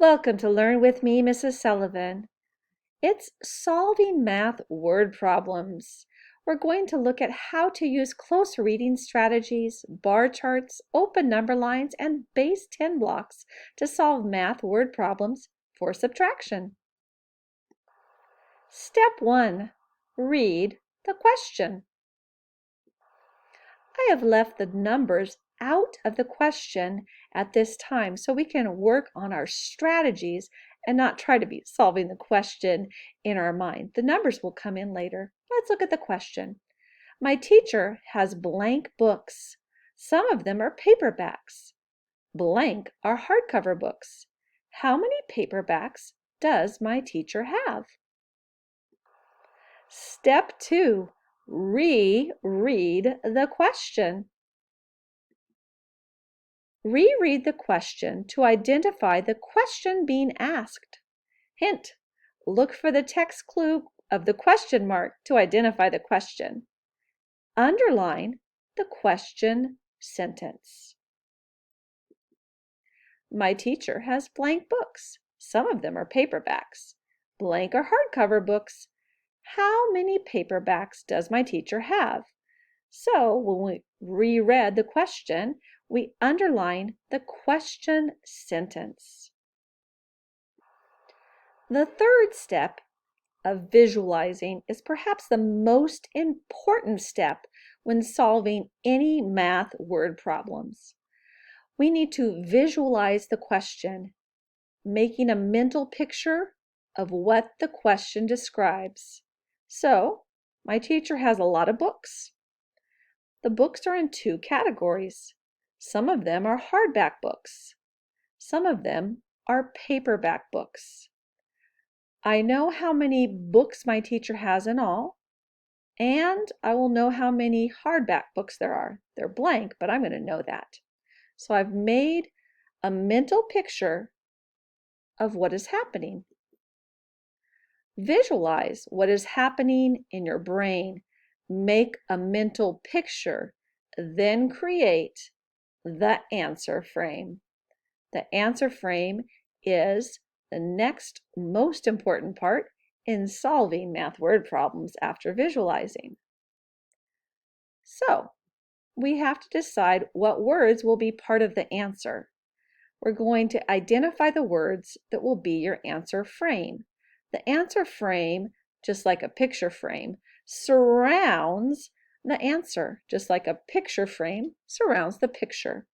Welcome to Learn with me, Mrs. Sullivan. It's solving math word problems. We're going to look at how to use close reading strategies, bar charts, open number lines, and base 10 blocks to solve math word problems for subtraction. Step 1. Read the question. I have left the numbers out of the question at this time so we can work on our strategies and not try to be solving the question in our mind. The numbers will come in later. Let's look at the question. My teacher has blank books. Some of them are paperbacks. Blank are hardcover books. How many paperbacks does my teacher have? Step 2. Reread the question. Reread the question to identify the question being asked. Hint: look for the text clue of the question mark to identify the question. Underline the question sentence. My teacher has blank books. Some of them are paperbacks. Blank are hardcover books. How many paperbacks does my teacher have? So when we reread the question, we underline the question sentence. The third step of visualizing is perhaps the most important step when solving any math word problems. We need to visualize the question, making a mental picture of what the question describes. So, my teacher has a lot of books. The books are in two categories. Some of them are hardback books. Some of them are paperback books. I know how many books my teacher has in all, and I will know how many hardback books there are. They're blank, but I'm going to know that. So I've made a mental picture of what is happening. Visualize what is happening in your brain. Make a mental picture, then create the answer frame. The answer frame is the next most important part in solving math word problems after visualizing. So, we have to decide what words will be part of the answer. We're going to identify the words that will be your answer frame. The answer frame, just like a picture frame, surrounds the answer, just like a picture frame surrounds the picture.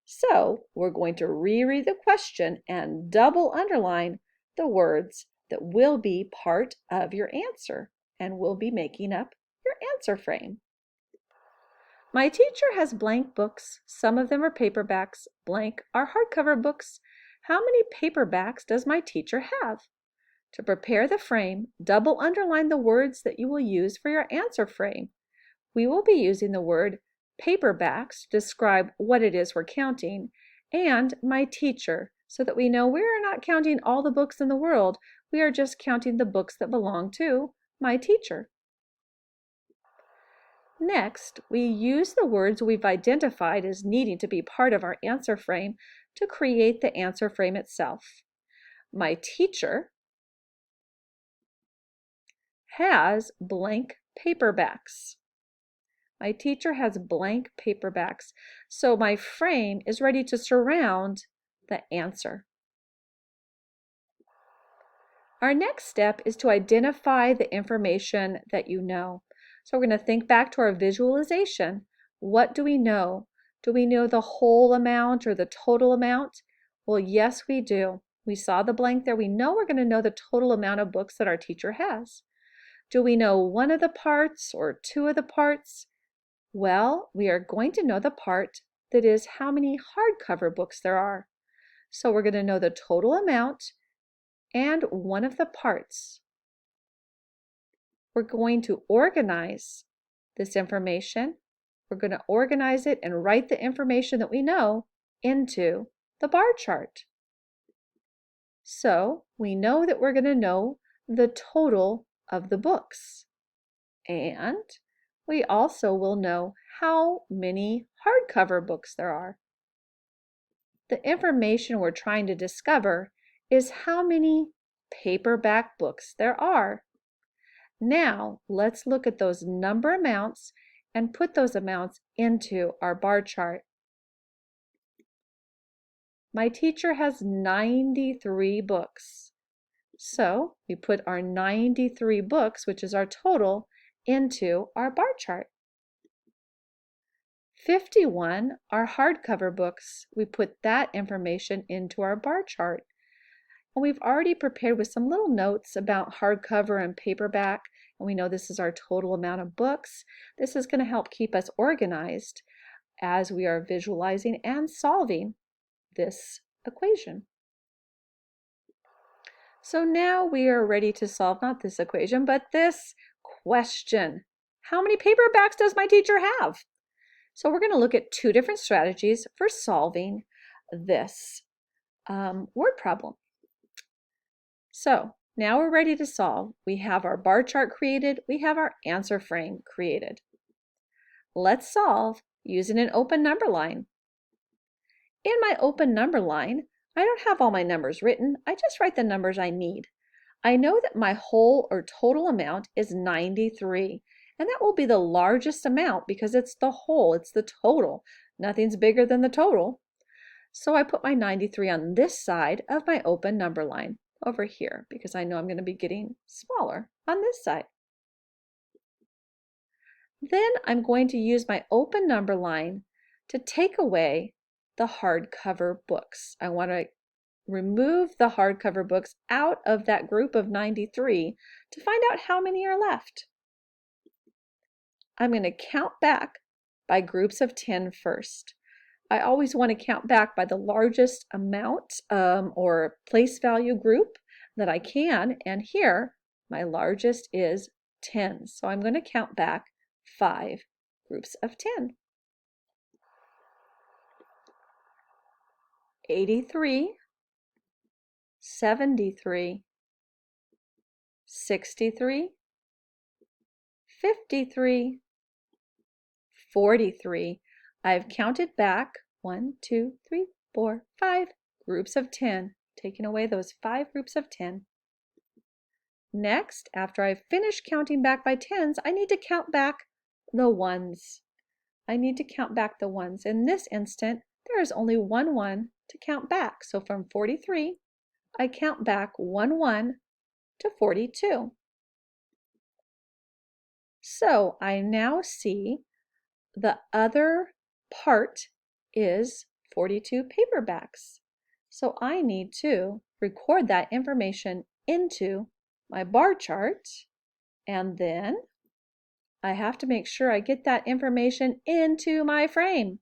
So we're going to reread the question and double underline the words that will be part of your answer and will be making up your answer frame. My teacher has blank books. Some of them are paperbacks. Blank are hardcover books. How many paperbacks does my teacher have? To prepare the frame, double underline the words that you will use for your answer frame. We will be using the word paperbacks to describe what it is we're counting, and my teacher, so that we know we are not counting all the books in the world. We are just counting the books that belong to my teacher. Next, we use the words we've identified as needing to be part of our answer frame to create the answer frame itself. My teacher has blank paperbacks. My teacher has blank paperbacks, so my frame is ready to surround the answer. Our next step is to identify the information that you know. So we're going to think back to our visualization. What do we know? Do we know the whole amount or the total amount? Well, yes, we do. We saw the blank there. We know we're going to know the total amount of books that our teacher has. Do we know one of the parts or two of the parts? Well, we are going to know the part that is how many hardcover books there are. So we're going to know the total amount and one of the parts. We're going to organize this information. We're going to organize it and write the information that we know into the bar chart. So we know that we're going to know the total of the books. And we also will know how many hardcover books there are. The information we're trying to discover is how many paperback books there are. Now, let's look at those number amounts and put those amounts into our bar chart. My teacher has 93 books. So we put our 93 books, which is our total, into our bar chart. 51 are hardcover books. We put that information into our bar chart. And we've already prepared with some little notes about hardcover and paperback, and we know this is our total amount of books. This is going to help keep us organized as we are visualizing and solving this equation. So now we are ready to solve not this equation, but this question. How many paperbacks does my teacher have? So we're going to look at two different strategies for solving this word problem. So now we're ready to solve. We have our bar chart created. We have our answer frame created. Let's solve using an open number line. In my open number line, I don't have all my numbers written. I just write the numbers I need. I know that my whole or total amount is 93, and that will be the largest amount because it's the whole, it's the total. Nothing's bigger than the total. So I put my 93 on this side of my open number line over here because I know I'm going to be getting smaller on this side. Then I'm going to use my open number line to take away the hardcover books. I want to remove the hardcover books out of that group of 93 to find out how many are left. I'm going to count back by groups of 10 first. I always want to count back by the largest amount or place value group that I can, and here my largest is 10. So I'm going to count back 5 groups of 10. 83, 73, 63, 53, 43. I've counted back 1, 2, 3, 4, 5 groups of 10, taking away those 5 groups of 10. Next, after I've finished counting back by tens, I need to count back the ones. I need to count back the ones. In this instant, there is only one 1 to count back. So from 43, I count back 1 1 to 42. So I now see the other part is 42 paperbacks. So I need to record that information into my bar chart, and then I have to make sure I get that information into my frame.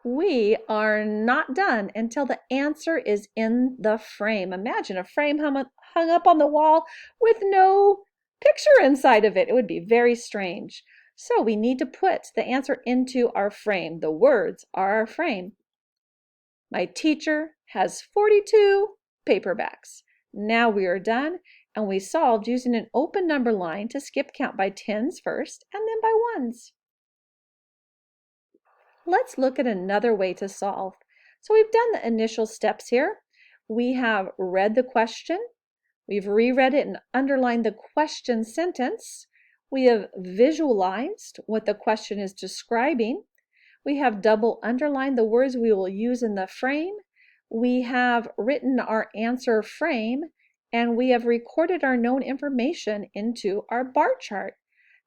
We are not done until the answer is in the frame. Imagine a frame hung up on the wall with no picture inside of it. It would be very strange. So we need to put the answer into our frame. The words are our frame. My teacher has 42 paperbacks. Now we are done, and we solved using an open number line to skip count by tens first and then by ones. Let's look at another way to solve. So we've done the initial steps here. We have read the question. We've reread it and underlined the question sentence. We have visualized what the question is describing. We have double underlined the words we will use in the frame. We have written our answer frame, and we have recorded our known information into our bar chart.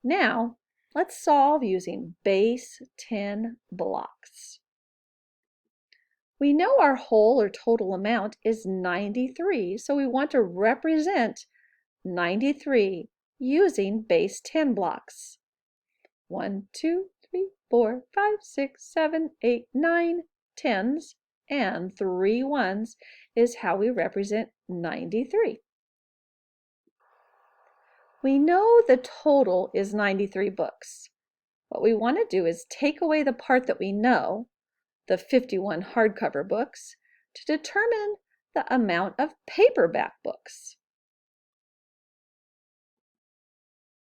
Now, let's solve using base 10 blocks. We know our whole or total amount is 93, so we want to represent 93 using base 10 blocks. 1, 2, 3, 4, 5, 6, 7, 8, 9 tens and 3 ones is how we represent 93. We know the total is 93 books. What we want to do is take away the part that we know, the 51 hardcover books, to determine the amount of paperback books.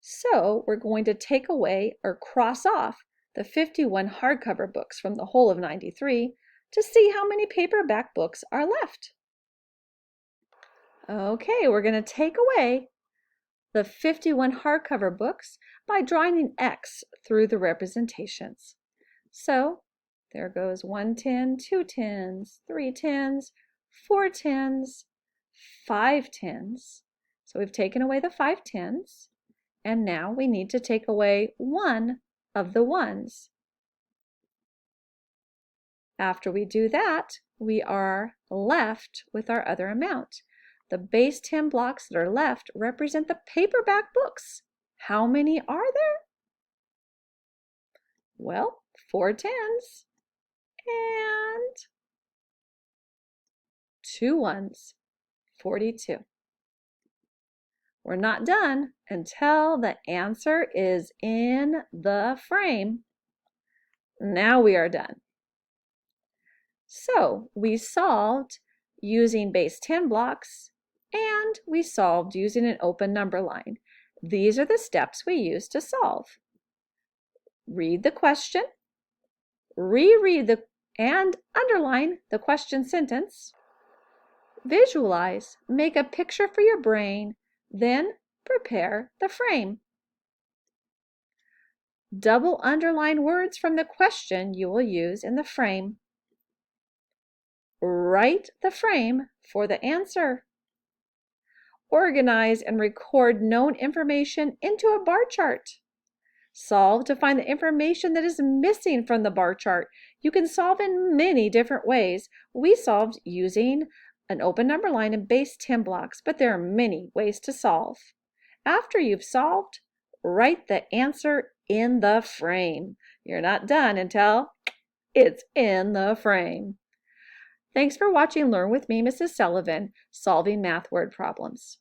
So we're going to take away or cross off the 51 hardcover books from the whole of 93 to see how many paperback books are left. Okay, we're going to take away the 51 hardcover books by drawing an X through the representations. So there goes 1 10, 2 10s, 3 10s, 4 10s, 5 10s. So we've taken away the 5 10s, and now we need to take away one of the 1s. After we do that, we are left with our other amount. The base 10 blocks that are left represent the paperback books. How many are there? Well, 4 10s and 2 1s, 42. We're not done until the answer is in the frame. Now we are done. So we solved using base 10 blocks, and we solved using an open number line. These are the steps we use to solve. Read the question, reread and underline the question sentence, visualize, make a picture for your brain, then prepare the frame. Double underline words from the question you will use in the frame. Write the frame for the answer. Organize and record known information into a bar chart. Solve to find the information that is missing from the bar chart. You can solve in many different ways. We solved using an open number line and base 10 blocks, but there are many ways to solve. After you've solved, write the answer in the frame. You're not done until it's in the frame. Thanks for watching Learn with me, Mrs. Sullivan, solving math word problems.